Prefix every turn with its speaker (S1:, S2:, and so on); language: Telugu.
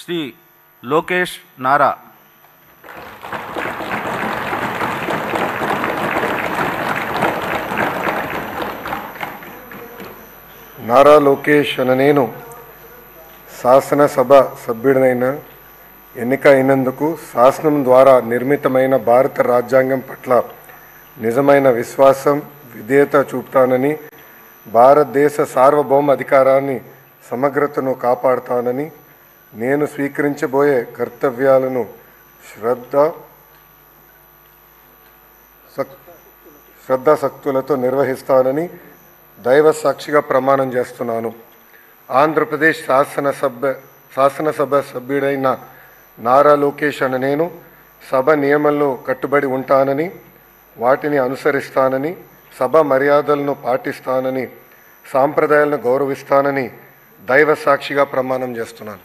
S1: శ్రీ లోకేష్ నారా.
S2: నారా లోకేష్ అనే నేను శాసనసభ సభ్యుడినైన ఎన్నిక అయినందుకు శాసనం ద్వారా నిర్మితమైన భారత రాజ్యాంగం పట్ల నిజమైన విశ్వాసం విధేయత చూపుతానని, భారతదేశ సార్వభౌమ అధికారాన్ని సమగ్రతను కాపాడుతానని, నేను స్వీకరించబోయే కర్తవ్యాలను శ్రద్ధాశక్తులతో నిర్వహిస్తానని దైవ సాక్షిగా ప్రమాణం చేస్తున్నాను. ఆంధ్రప్రదేశ్ శాసనసభ సభ్యుడైన నారా లోకేష్ అనే నేను సభ నియమాలను కట్టుబడి ఉంటానని, వాటిని అనుసరిస్తానని, సభ మర్యాదలను పాటిస్తానని, సాంప్రదాయాలను గౌరవిస్తానని దైవ సాక్షిగా ప్రమాణం చేస్తున్నాను.